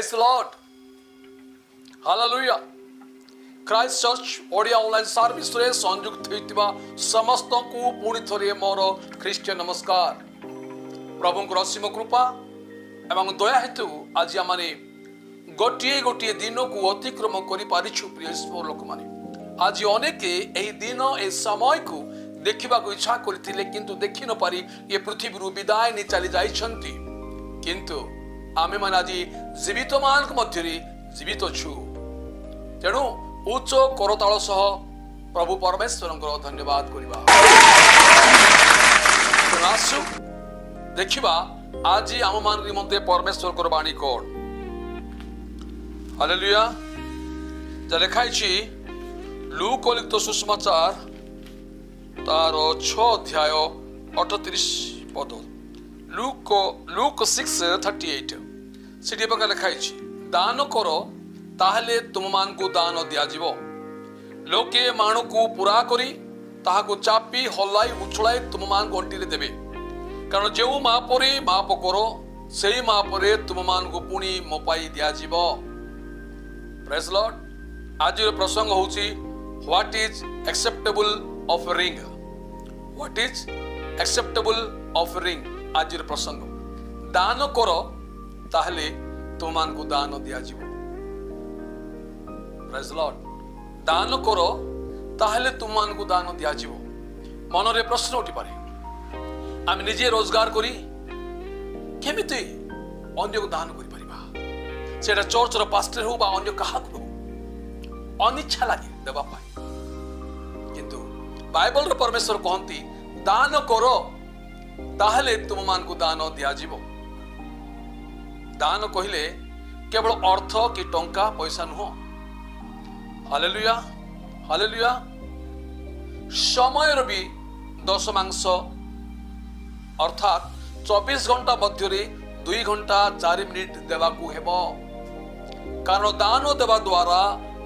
Praise the Lord. Hallelujah. Christ Church Odia online service रे संयुक्त होइतिबा समस्त को पुणी थरे मोर ख्रीष्टियन नमस्कार। प्रभुंकर असीम कृपा एवं दया हेतु आज आमने गोटिए गोटिए दिन को अतिक्रम करि पारिछु प्रिय लोक माने। आज अनेक एही दिन ए समय को देखिबा को इच्छा करथिले किंतु देखि न पारि ये पृथ्वी रु विदाय नि चली जाइछंती, किंतु आमे माने आज जीवित मान मध्य जीवित छु। तेणु उच्च करताल सह प्रभु परमेश्वर धन्यवाद करबा। आसु देखिबा आज आम मान निमंते परमेश्वर को बाणी कोड। हालेलुया। जा लिखाई छी लूक लिखित सुसमाचार तार 6 अध्याय 38 पद। लूक 6:38 सिटी पका लिखाई छी दान करो ताहले तुम मान को दान दिया जीवो। लोके मानु को पूरा करी ताहा को चापी हलाई उछलाई तुम मान गंटी रे देबे। कारण जो मापरे माप करो सेही मापरे तुम मान को पुणी मोपाई दिया जीवो। Praise Lord. आज रो प्रसंग होची what is acceptable offering. What is acceptable offering. आज रो प्रसंग दान करो ताहले तुम मान को दान दिया जीवो। Praise Lord. दान करो ताहले तुम मान को दान दिया जीवो। मन रे प्रश्न उठी पारे आम निजे रोजगार करी केमिति अन्य को दान करि परिबा। सेटा चर्च रो पास्टर हो बा अन्य कहा को अनिच्छा लागे देबा पाई, किंतु बाइबल रो परमेश्वर कहंती दान करो ताहले तुम मान को दान दिया जीवो। दान कहिले केवल अर्थ कि टंका पैसा नुह। Hallelujah hallelujah. समय भी 10 अर्थात 24 घंटा मध्य 2 घंटा 4 मिनिट देवाकू हेबो। कारण दान देवा द्वारा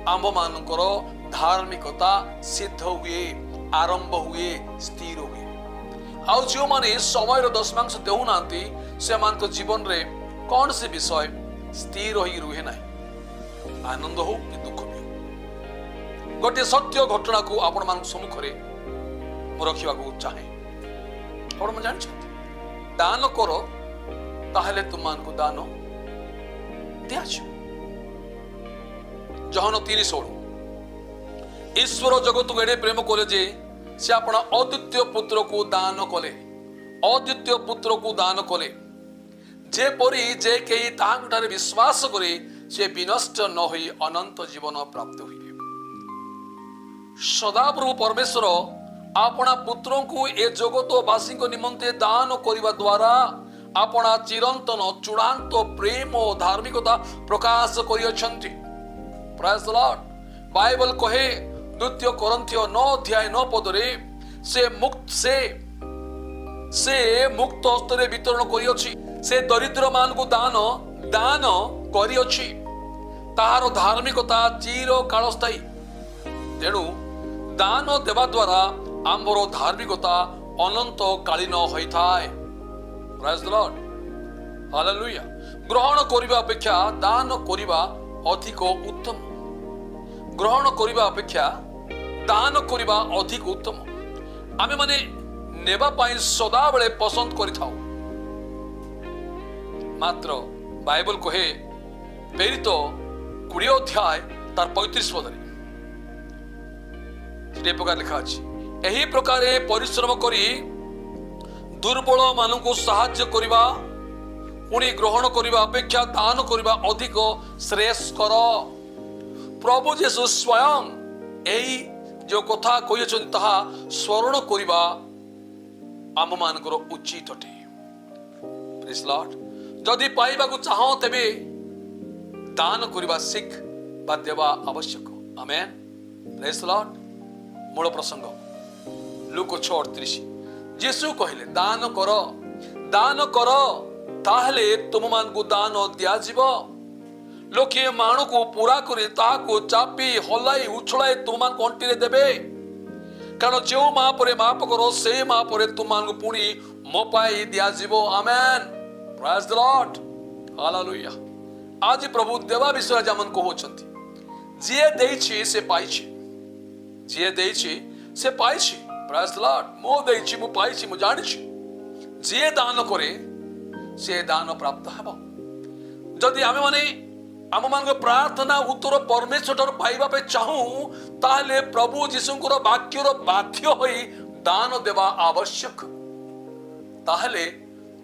आंभ मानकर धार्मिकता सिद्ध हुए, आरंभ हुए, स्थिर हुए। आउ जो माने समय 10 देउ नांती से मान को जीवन रे कौन से विषय स्थिर होई रुहे ना। आनंद हो कि दुख भी हो। गोटे सत्य घटना को आपण मान सम्मुख रे रखिबा को चाहे। आपण मन जान दान करो ताहले तुम मान को दान दिया छ। जहन 3:16 ईश्वर जगत को एडे प्रेम करे जे से अपना अद्वितीय पुत्र को दान कले। अद्वितीय पुत्र को दान कले जे परी जे केही ताहांठारे विश्वास करे से विनष्ट न होई अनंत जीवन प्राप्त हुए। सदाप्रभु परमेश्वर अपना पुत्रों को ए जगतवासी निमंते दान करने द्वारा अपना चिरंतन चूड़ांत प्रेम और धार्मिकता प्रकाश करियछंती। Praise the Lord. बाइबल कहे 2 कोरिन्थियो 9:9 पदरे से मुक्त हस्तरे वितरण करियछि। से दरिद्र मान को दान करियछि। ताहार धार्मिकता चिर कालस्थायी। तेणु दान देवा द्वारा आम्बर धार्मिकता अनंत कालीन होइथाय। Praise the Lord. हालेलुया। ग्रहण करिबा अपेक्षा दान करिबा अधिक उत्तम। ग्रहण करिबा अपेक्षा दान करिबा अधिक उत्तम। आमे माने नेबा पाई सदा बेले पसंद करिथाउ। मात्र बाइबल कहे प्रेरित 20 अध्याय तार 35 पदरे प्रकार लिखा अछि एही प्रकारे परिश्रम करी दुर्बल मानकु साहाय्य करिबा पुणी ग्रहण करिबा अपेक्षा दान करिबा अधिक श्रेयस्कर। प्रभु यीशु स्वयं एही जो कथा कहिछन ताहा स्मरण करिबा आम मानकर उचित अटे। Praise Lord. जदि पाइबा को चाहो तेबे दान करिबा सिख बा देवा आवश्यक। आमेन। Praise Lord. मूल प्रसंग लूक 6:38 यीशु कहले दान करो ताहले तुम मान को दान दिया जीवो। लोके मानु को पूरा करी ताहा को चापी हलाई उछलाई तुम मान कंटी रे देबे। कारण जो मापरे माप करो से मापरे तुम मान को पुणी मोपाई दिया जीवो। Amen. Praise the Lord. Hallelujah. आज प्रभु देवा विषय जमन कहउछंती जिए देइछि से पाइछि जिए देइछि से पाइछि प्रेज द लॉर्ड मो देइछि मु पाइछि मु जानिछि जिए दान करे से दान प्राप्त हेबो जदि आमे माने आम मान प्रार्थना उत्तर परमेश्वर ठार पाइबा पे चाहूं ताहले प्रभु जीशुंकर वाक्यर बाध्य होई दान देवा आवश्यक ताहले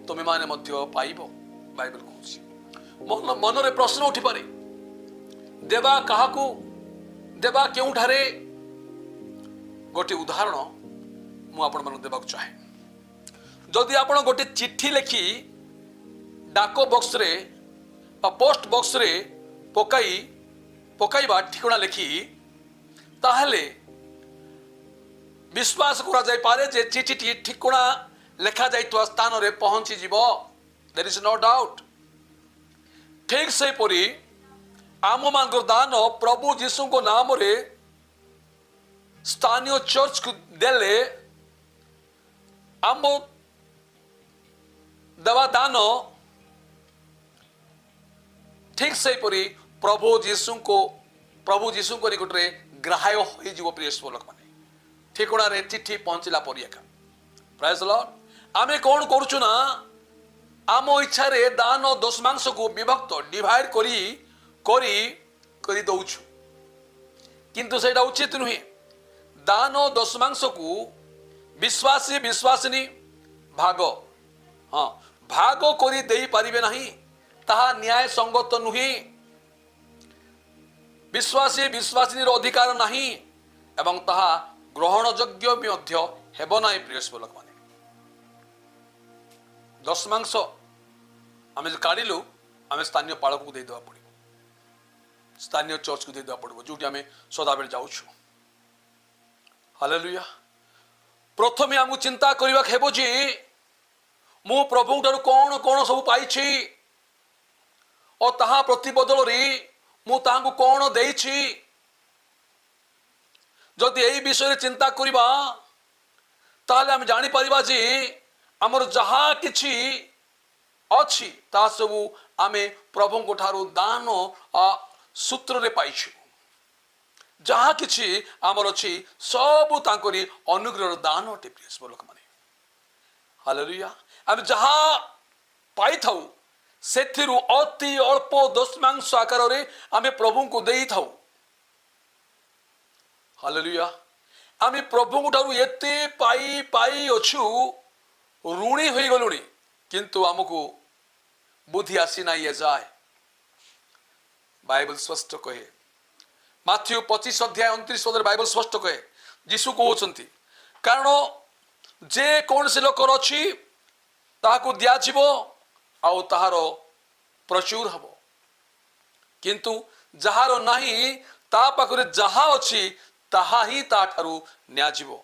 तुमे माने मध्य पाइबो बाइबल कहउछि मन रे प्रश्न उठी पारे देवा काहाकू देवा केउठारे गोटे उदाहरण मु आपण मन देबाक चाहे जदि आपण गोटे चिट्ठी लिखि डाक बॉक्स रे पोस्ट बॉक्स रे पकाइबा ठिकना लिखि ताहले विश्वास करा जाय पारे जे चिठी ठिकना लेखा जाइतवा स्थान रे पहुंची जीवो देयर इज नो डाउट ठीक से परी आम मान दान प्रभु जीशु को नाम रे स्थानीय चर्च को देले आम दवा दान ठीक से परी प्रभु जीशु को निकटरे ग्राह्य होई जीवो प्रिय लोक माने ठिकना रे चिट्ठी पहुंचला परी एका प्रेज द लॉर्ड आमे कोन करूछु ना आम इच्छा रे दान दशमांश को विभक्त डिवाइड करी दउछु किंतु सेटा उचित नुहे दान दशमांश को विश्वासी विश्वासिनी भाग हाँ भाग करी देई परिबे नहीं ताहा न्याय संगत नुहे विश्वासी विश्वासिनी अधिकार नहीं एवं ताहा ग्रहण योग्य मध्य हेबो नाही प्रिय लोक माने दशमांश आमे काढिलु आमे स्थानीय पालक को दे देवा पड़िबो स्थानीय चर्च को दे देवा पड़िबो जोटी आमे सदा बेल जाउछु हालेलुया प्रथमे हमु चिंता करबा हेबो जे मु प्रभु ठार कोन कोन सब पाइछि और ताहा प्रतिबदल रे मु तांगु कोन देइछि जदि एई विषय चिंता करिबा ताले हम जानि परिबा जे हमर जहा किछि अछि ता सब आमे प्रभु को ठारू दान सूत्र रे पाइछु जहा किछि हमर अछि सब तांकरी अनुग्रह दान अटे प्रिय लोक माने हालेलुया हम जहा पाई थाउ सेथिरु अति अल्प दशमांश आकार रे आमे प्रभु को देई थाउ हालेलुया आमे प्रभु को ठारू एते पाई पाई अछु ऋणी होई गलुनी किंतु हमको बुद्धि आसी ना ये जाए बाइबल स्पष्ट कहे माथ्यू 25 अध्याय 29 पद बाइबल स्पष्ट कहे यीशु कहउछंती कारण जे कौन से लोकर अछि ताहाको दिया जीवो आउ ताहारो प्रचुर हबो किंतु जहारो नाही ता पाखरे जहा अछि ताहा ही ता ठारू न्या जीवो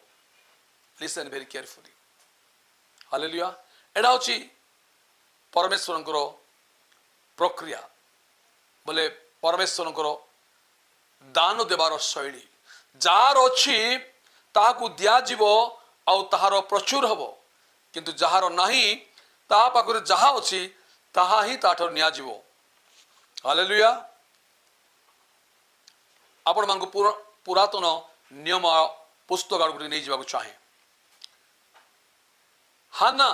लिसन वेरी केयरफुली हालेलुया एडा अछि परमेश्वरंकर प्रक्रिया बोले परमेश्वरंकर दान देवार शैली जार अछि ताहाकू दिया जीवो आउ ताहार प्रचुर हबो किंतु जहार नाही ता पाखरे जहा अछि ताहा ही ताठर न्या जीवो हालेलुया आपण मानकु पुरातन नियम पुस्तक आडु नै जीवाकू चाहे हाना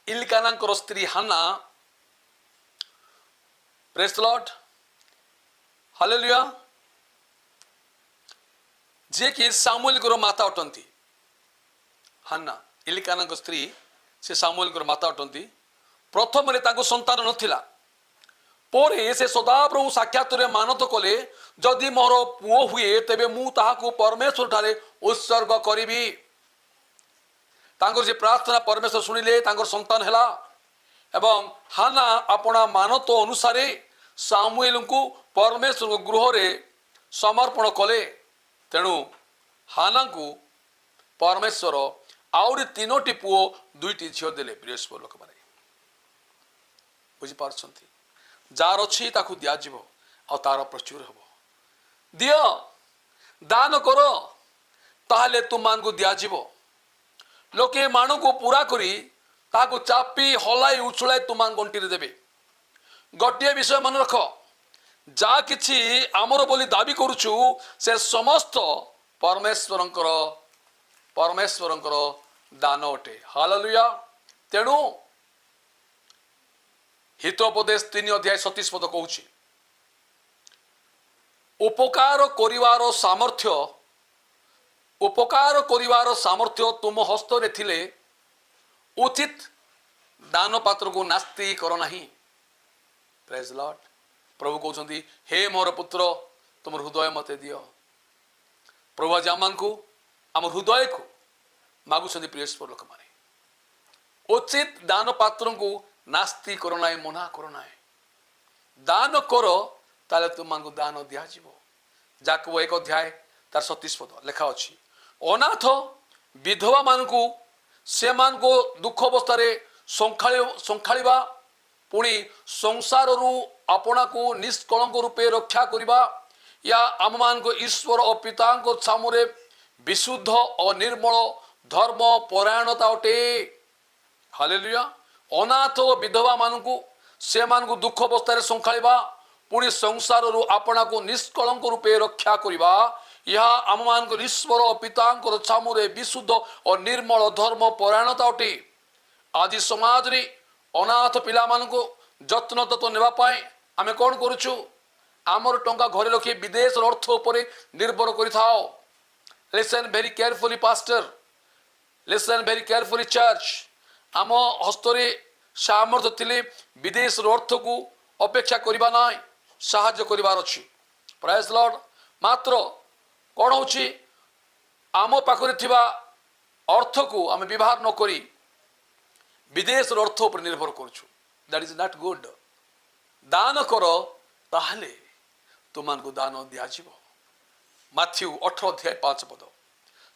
इल्कानांकर स्त्री हाना प्रेज द लॉर्ड हालेलुया जे कि सामुएल को माता अटंती हाना इल्कानांकर स्त्री से सामुएल को माता अटंती प्रथम रे ताको संतान नथिला पोरे से सदा प्रभु साक्षात रे मानत कले जदि मोर पुओ हुए तेबे मु ताहाको परमेश्वर ठारे उत्सर्ग करिबी तांकर जे प्रार्थना परमेश्वर सुनिले तांकर संतान हैला एवं हाना अपना मानत अनुसारे सामुएल को परमेश्वर गृह रे समर्पण कले तेणु हाना को परमेश्वर आउरी 3टी पुओ 2टी झियो देले प्रिय लोक माने बुझी पारछंती जार अछि ताकू दिया जीवो आ तार प्रचुर हबो दियो दान करो ताहले तुम मान को दिया जीवो लोके मानु को पूरा करी ताको चापी हलाई उछुलाई तुम गंटी रे देबे गोटे विषय मन रख, जा किछि आमर बोली दाबी करुछु से समस्त परमेश्वरंकर दान अटे। हालेलुया। तेणु हितोपदेश 3:37 कहूछि, उपकार करिवार सामर्थ्य तुम हस्त रे थिले उचित दान पात्र को नास्ति कर नहीं। Praise Lord. प्रभु कहते हे मोर पुत्र तुम हृदय मते दियो। प्रभु आज आम हृदय को मागुଛନ୍ତି प्रियस्वर लोक माने, उचित दान पात्र को नास्ति कर ना, मना कर ना, दान कर ताले तुमको दान दिया जीवो। जाकब 1 तार 37 लेखा अछि, अनाथ विधवा मानकु से मानकु दुख अवस्था संखाळिबा पुणी संसार रु अपना को निष्कलंक रूपे रक्षा करिबा या आम मान को ईश्वर और पिता को सामने विशुद्ध और निर्मल धर्म परायणता अटे। हालेलुया। अनाथ विधवा मानकु से मानकु दुख अवस्था संखाळिबा पुणी संसार रु अपना को निष्कलंक रूपे रक्षा करिबा यह आम मान को ईश्वर और पिता सामने विशुद्ध और निर्मल धर्म परायणता अटे। आज समाज रे अनाथ पिला मानकु जत्न तत्व नेबा पाए आमे कोन करूछु, आमर टंका घरे रखी विदेश अर्थ उपरे निर्भर करि थाओ। Listen very carefully pastor, listen very carefully church. आम हस्तरे सामर्थ्य थिले विदेश अर्थ को अपेक्षा करिबा नाय, साहाय्य करिवार अछि। Praise Lord. मात्र कोन होछि, आम पाखरे थिबा अर्थ को आमे व्यवहार न करी विदेश अर्थ उपर निर्भर करूछु। That is not good. दान कर ताहले तुमको दान दिया जीवो। माथ्यू 18:5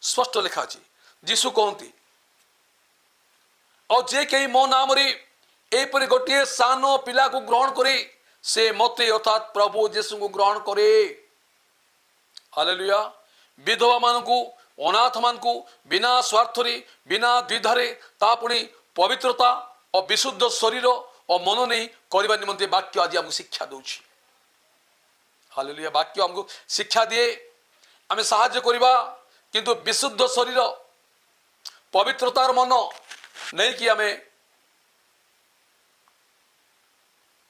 स्पष्ट लिखा अछि, जीसु कहती और जे कहीं मो नाम रे एपरि गोटे सान पिला को ग्रहण करे से मते अर्थात प्रभु जीसु को ग्रहण करे। हालेलुया। विधवा मानकु अनाथ मानकु बिना स्वार्थ रे बिना द्विधारे तापुणी पवित्रता और विशुद्ध शरीर और मन नहीं करने निमंते वाक्य आज हमको शिक्षा दूची। हालेलुया। वाक्य हमको शिक्षा दिए आमे साहाय्य करिबा, किंतु विशुद्ध शरीर पवित्रतार मन नहीं कि आमे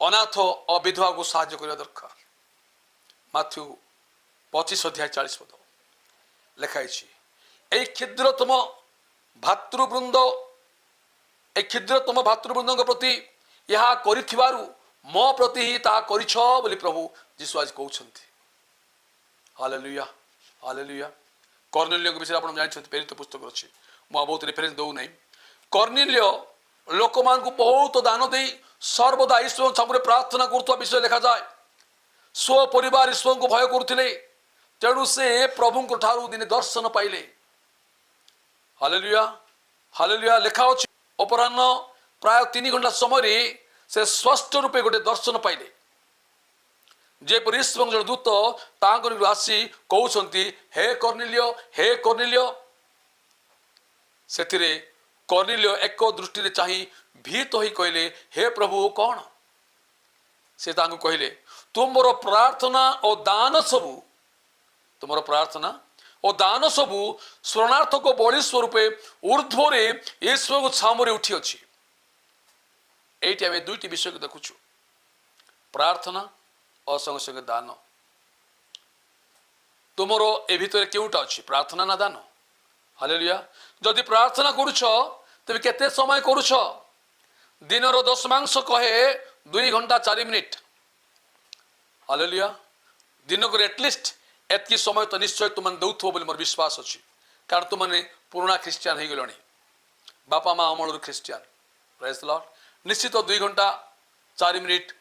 अनाथ और विधवा को साहाय्य करिबा दरकार। माथ्यू 25:40 लेखाई ए क्षुद्रतम भातृवृंद प्रति यह करिथिबारु मो प्रति ही ता करिछ बोली प्रभु यीशु आज कहउछंती। हालेलुया। हालेलुया। कर्नेलियो के विषय आपण जानछंती, प्रेरित पुस्तक अछि, मो बहुत रेफरेंस दउ नै। कर्नेलियो लोक मान को बहुत दान देई सर्वदा ईश्वर सामने प्रार्थना करथुवा विषय लिखा जाय। स्व परिवार ईश्वर को भय करथिले, तेणु से प्रभु को ठारू दिन दर्शन पाइले। हालेलुया। हालेलुया। लिखा अछि अपराह्न प्राय 3 घंटा समय से स्पष्ट रूपे गोटे दर्शन पाइले, जे ईश्वर जन दूत तांकर आसी कहउछंती हे कर्नेलियो, हे कर्नेलियो। सेथिरे कर्नेलियो एक दृष्टि रे चाहि भीत होई कहले हे प्रभु कौन? से तांको कहले तुमरो प्रार्थना और दान सबु, तुमरो प्रार्थना और दान सबु शरणार्थ को बड़ी स्वरूपे ऊर्ध्वरे ईश्वर को सामने उठी अछि। एटी आमे दुईटी विषय को देखुछु, प्रार्थना और संग संग दान। तुमरो ए भितर केउटा अछि, प्रार्थना ना दान? हालेलुया। जदि प्रार्थना करूछ तबे केते समय करूछ? दिनर 10 कहे 2 घंटा 4 मिनिट। हालेलुया। दिन को एटलिस्ट एतकी समय तो निश्चय तुमने दउथो बोली मोर विश्वास अछि, कारण तुमने पुराना ख्रिस्टियन हे गेलणी, बापा माँ अमलर ख्रिस्टियन। Praise the Lord. निश्चित 2 घंटा 4 मिनिट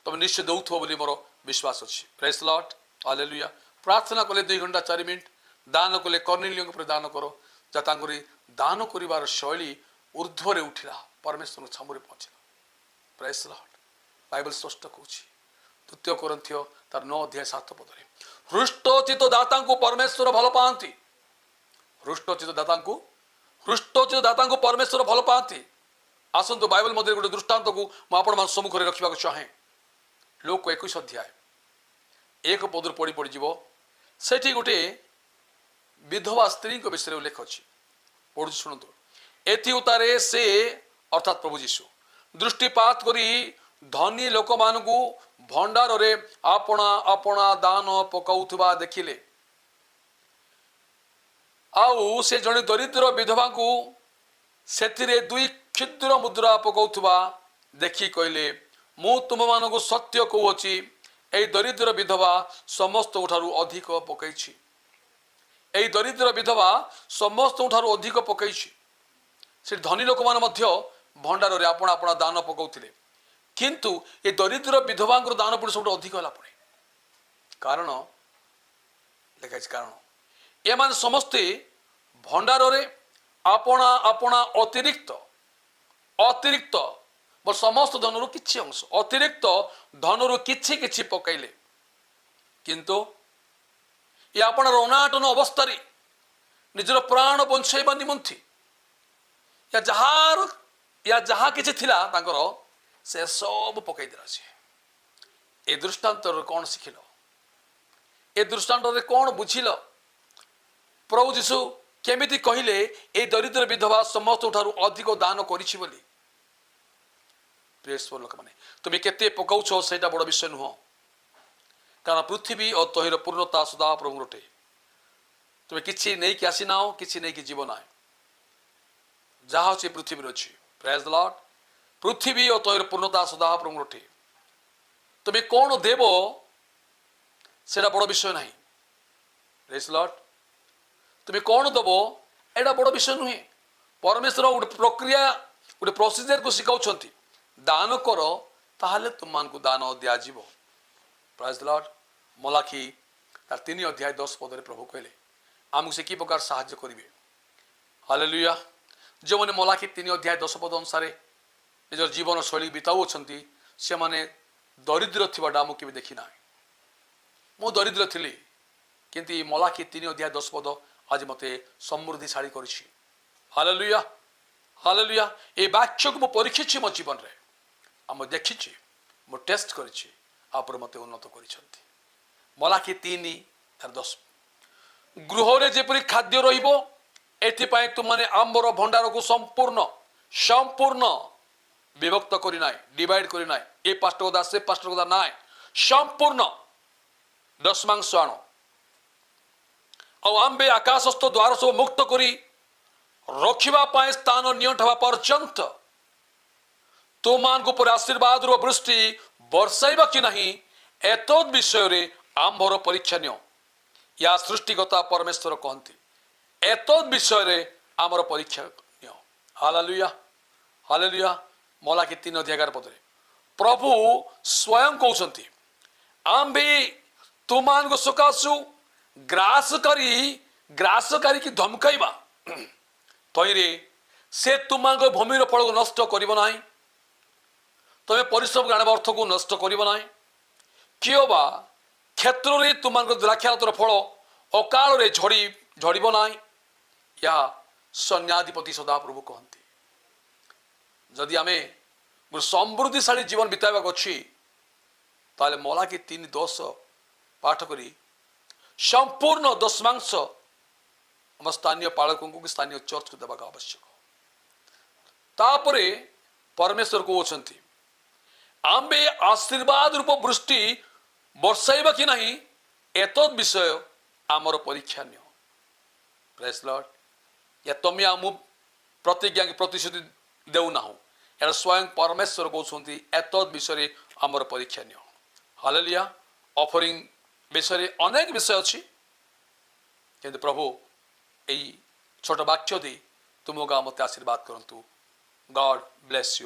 तुम निश्चय दउथो बोली मोर विश्वास अछि। Praise the Lord. हालेलुया। प्रार्थना कले 2 घंटा 4 मिनिट, दान कले कर्नेलियो पर दान करो, जा तांकरी दान करिवार शैली ऊर्ध्वरे उठिला, परमेश्वर सामने पहुंचला। Praise the Lord. बाइबल स्पष्ट कहूछि 2 कोरिन्थियो तार 9:7 हृष्टचित दाता को परमेश्वर भल पाती। हृष्टचित दाता को परमेश्वर भल पाती। आसतु बाइबल मध्य गोटे दृष्टांत को मुझे सम्मुख रखा चाहे। लोक 21 अध्याय 1 पदर पढ़ी पड़ीज सेठी गोटे विधवा स्त्री विषय उल्लेख अच्छी पढ़ु शुणु एथि उतारे से अर्थात प्रभु जीशु दृष्टिपात करी धनी लोक मानू भंडार रे आपणा आपणा दान पकाउथुबा देखिले आउ से जड़े दरिद्र विधवा को सेथिरे 2 क्षुद्र मुद्रा पकाउथुबा देखि कहले मु तुम मानू सत्य कहूची ए दरिद्र विधवा समस्त ठारू अधिक पकईछि ए दरिद्र विधवा समस्त ठारू अधिक पकईछि से धनी लोक मान मध्य भंडार रे आपण आपण दान पकाउथिले किंतु ए दरिद्र विधवा दान पुणी सब अधिक होला पुणी कारण लेखा कारण ए मान समस्ते भंडार रे आपणा आपणा अतिरिक्त अतिरिक्त समस्त धनरु किछि अंश अतिरिक्त धनरु किछि किछि पकाइले किंतु ये आपण रनाटन अवस्था निजर प्राण बंचाइबा निमंथि या जहा किछि थिला तांकर से सब पकई देला छे ए दृष्टांत कौन शिखिल ए दृष्टांत कौन बुझिल प्रभु जीशु केमिति कहिले ए दरिद्र विधवा समस्त ठारू अधिक दान करिछि बोली प्रेस लोक माने तुम केते पकाउछ सेटा बड़ विषय नुह कारण पृथ्वी और तहिर पूर्णता सदा प्रभु रोटे तुम किछि नै कि आसी नाओ किछि नै कि जीवन आए जहा से पृथ्वी अछि प्रेज द लॉर्ड पृथ्वी और तहिर पूर्णता सदा प्रभु रोटे तुम कौन देव सेटा बड़ विषय नहीं प्रेज द लॉर्ड तुम कौन दब एटा बड़ विषय नुहे परमेश्वर गोटे प्रक्रिया गोटे प्रोसीजर को शिखाउछंती दान कर ताहले तुम मान को दान दियाजिबो प्रेज द लॉर्ड मलाखी तार 3 अध्याय 10 पद प्रभु कहले आमको से कि प्रकार साहाय्य करिवे हालेलुया जो माने मलाखी 3 अध्याय 10 पद अनुसार निजर जीवन शैली बिताउछंती से माने दरिद्र थिबाडा मु केबे देखि ना मु दरिद्र थिली किंतु मलाखी 3 अध्याय 10 पद आज मते समृद्धिशाली करिछि हालेलुया हालेलुया ए वाक्य को परीक्षिछि मो जीवन रे हम देखिछि मो टेस्ट करिछि आपर मते उन्नत करिसंती मलाखी 3:10 गृह रे जेपरि खाद्य रहिबो एथि पय तुम माने आंबर भंडार को संपूर्ण संपूर्ण विभक्त करि नाय डिवाइड करि नाय ए पास्टर गोदा से पास्टर गोदा नाय संपूर्ण दशमांश आनो आंबे आकाशस्थ द्वार सब मुक्त करी रखिबा पाए स्थान नियंठवा पर्यंत तो मान को पर आशीर्वाद रो वृष्टि वर्षाइबा कि नहीं एतद विषय रे आंभर परीक्षा नियो या सृष्टिगता परमेश्वर कहंती एतद विषय रे आमर परीक्षा नियो हालेलुया हालेलुया मलाखी 3:11 पदरे प्रभु स्वयं कहउछंती आंबे तुमान को सकासु ग्रास करी की धमकाइबा तईरे से तुमान को भूमि फल को नष्ट करिबो नाही तमे परिश्रम गाण अर्थ को नष्ट करिबो नाही कियोबा क्षेत्र रे तुमान को द्राक्षालतर फल अकाल रे झड़िबो नाही या सन्याधिपति सदा प्रभु कहंती जदि आमे समृद्धिशाली जीवन बिताइबा अछि ताले मलाखी 3:10 पाठ करी संपूर्ण दशमांश हम स्थानीय पालकों को स्थानीय चर्च को देवा आवश्यक तापरे परमेश्वर को ओछंती आंबे आशीर्वाद रूप वृष्टि वर्षाइबा कि नहीं एतद विषय आमर परीक्षा नियो प्रेज लॉर्ड या तमे आमु प्रतिज्ञा की प्रतिश्रुति देउ ना हो यार स्वयं परमेश्वर को ओछंती एतद विषय आमर परीक्षा नियो हालेलुया ऑफरिंग विषय अनेक विषय अच्छी किंतु प्रभु यही छोट वाक्य दे तुम मत आशीर्वाद करंतु गॉड ब्लेस यू।